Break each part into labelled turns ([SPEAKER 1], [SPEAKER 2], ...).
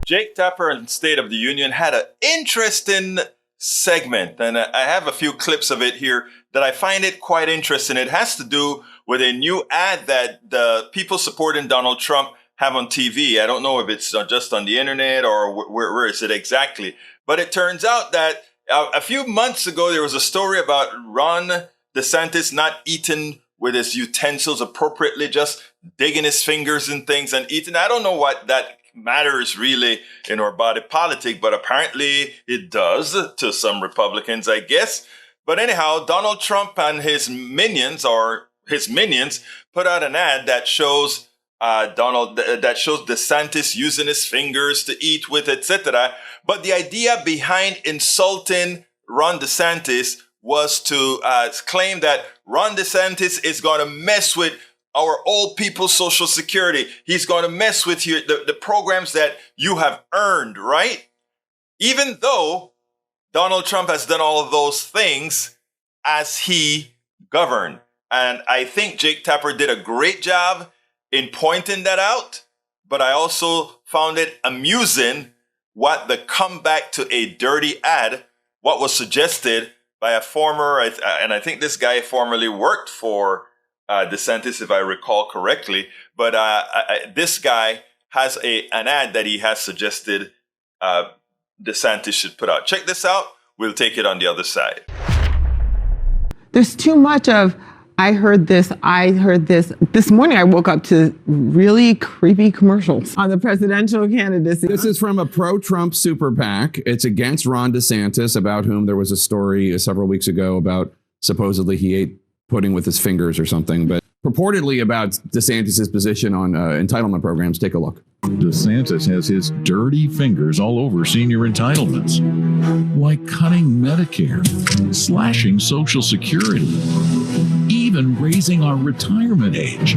[SPEAKER 1] Jake Tapper in State of the Union had an interesting segment, and I have a few clips of it here that I find it quite interesting. It has to do with a new ad that the people supporting Donald Trump have on TV. I don't know if it's just on the internet or where is it exactly, but it turns out that a few months ago, there was a story about Ron DeSantis not eating with his utensils appropriately, just digging his fingers in things and eating. I don't know what that matters really in our body politic, but apparently it does to some Republicans, I guess. But anyhow, Donald Trump and his minions put out an ad that shows DeSantis using his fingers to eat with, etc. But the idea behind insulting Ron DeSantis was to claim that Ron DeSantis is going to mess with our old people's Social Security. He's going to mess with the programs that you have earned, right? Even though Donald Trump has done all of those things as he governed. And I think Jake Tapper did a great job in pointing that out. But I also found it amusing what the comeback to a dirty ad, what was suggested by a former, and I think this guy formerly worked for DeSantis, if I recall correctly. But this guy has an ad that he has suggested DeSantis should put out. Check this out. We'll take it on the other side.
[SPEAKER 2] There's too much of, I heard this. This morning I woke up to really creepy commercials on the presidential candidacy.
[SPEAKER 3] This is from a pro-Trump super PAC. It's against Ron DeSantis, about whom there was a story several weeks ago about supposedly he ate pudding with his fingers or something, but purportedly about DeSantis' position on entitlement programs. Take a look.
[SPEAKER 4] DeSantis has his dirty fingers all over senior entitlements, like cutting Medicare, slashing Social Security, even raising our retirement age.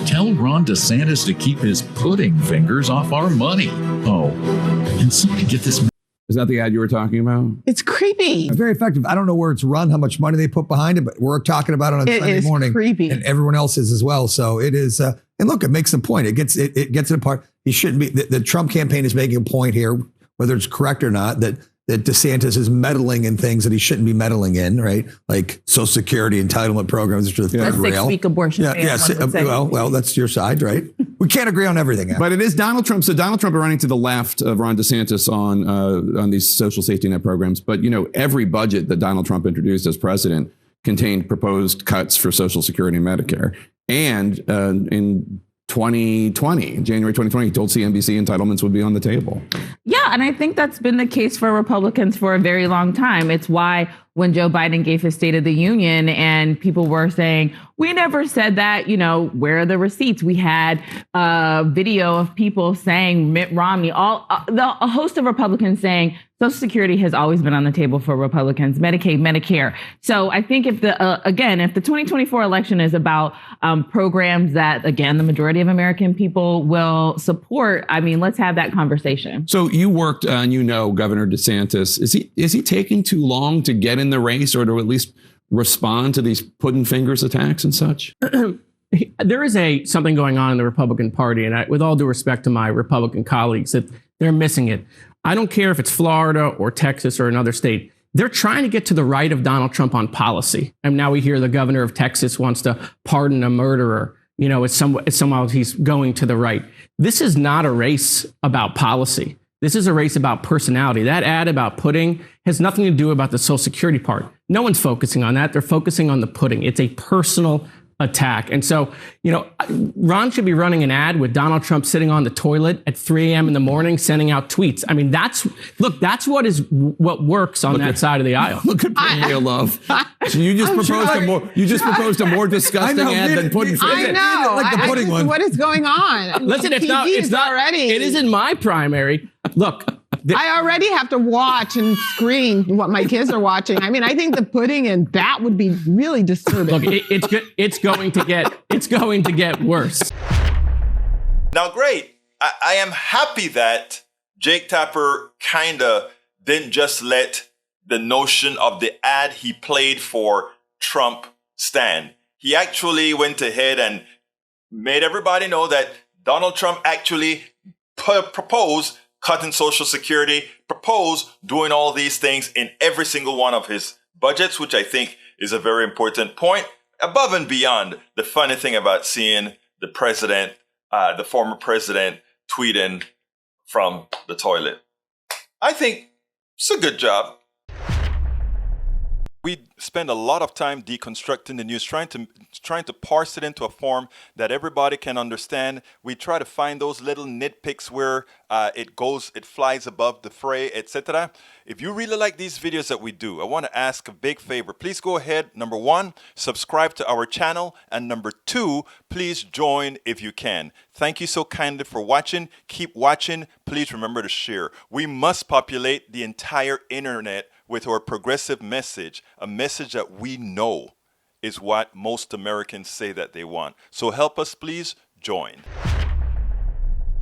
[SPEAKER 4] Tell Ron DeSantis to keep his pudding fingers off our money. Oh, and somebody get this.
[SPEAKER 3] Is that the ad you were talking about?
[SPEAKER 2] It's creepy.
[SPEAKER 5] It's very effective. I don't know where it's run, how much money they put behind it, but we're talking about it on Sunday morning.
[SPEAKER 2] Creepy.
[SPEAKER 5] And everyone else is as well. So it is. And look, it makes the point. It gets it apart. He shouldn't be. The Trump campaign is making a point here, whether it's correct or not, that DeSantis is meddling in things that he shouldn't be meddling in, right? Like Social Security entitlement programs, which are the third rail.
[SPEAKER 2] 6-week abortion.
[SPEAKER 5] Yes. Well, that's your side, right? We can't agree on everything.
[SPEAKER 3] But it is Donald Trump. So Donald Trump is running to the left of Ron DeSantis on these social safety net programs. But, you know, every budget that Donald Trump introduced as president contained proposed cuts for Social Security and Medicare. And in 2020, January 2020, he told CNBC entitlements would be on the table.
[SPEAKER 6] Yeah, and I think that's been the case for Republicans for a very long time. It's why when Joe Biden gave his State of the Union and people were saying, we never said that, you know, where are the receipts? We had a video of people saying Mitt Romney, a host of Republicans saying Social Security has always been on the table for Republicans, Medicaid, Medicare. So I think if the 2024 election is about programs that, again, the majority of American people will support, I mean, let's have that conversation.
[SPEAKER 3] So you worked and you know Governor DeSantis. Is he taking too long to get in the race or to at least respond to these pudding fingers attacks and such?
[SPEAKER 7] There is something going on in the Republican Party, and with all due respect to my Republican colleagues, that they're missing it. I don't care if it's Florida or Texas or another state. They're trying to get to the right of Donald Trump on policy. And now we hear the governor of Texas wants to pardon a murderer. You know, it's somehow he's going to the right. This is not a race about policy. This is a race about personality. That ad about pudding has nothing to do about the Social Security part. No one's focusing on that. They're focusing on the pudding. It's a personal attack. And so, you know, Ron should be running an ad with Donald Trump sitting on the toilet at 3 a.m. in the morning, sending out tweets. I mean, that's what works on that side of the aisle.
[SPEAKER 3] Look at Premier Love. So you just proposed a more disgusting ad than pudding.
[SPEAKER 2] I know.
[SPEAKER 5] Like the pudding one.
[SPEAKER 2] What is going on?
[SPEAKER 7] Listen, it's not already. It isn't my primary. Look.
[SPEAKER 2] I already have to watch and screen what my kids are watching. I mean, I think the pudding and that would be really disturbing.
[SPEAKER 7] Look, it's going to get worse.
[SPEAKER 1] Now, great. I am happy that Jake Tapper kind of didn't just let the notion of the ad he played for Trump stand. He actually went ahead and made everybody know that Donald Trump actually proposed cutting Social Security, propose doing all these things in every single one of his budgets, which I think is a very important point, above and beyond the funny thing about seeing the president, the former president, tweeting from the toilet. I think it's a good job. We spend a lot of time deconstructing the news, trying to parse it into a form that everybody can understand. We try to find those little nitpicks where it flies above the fray, etc. If you really like these videos that we do, I want to ask a big favor. Please go ahead, number 1, subscribe to our channel, and number 2, please join if you can. Thank you so kindly for watching. Keep watching. Please remember to share. We must populate the entire internet with our progressive message, a message that we know is what most Americans say that they want. So help us, please join.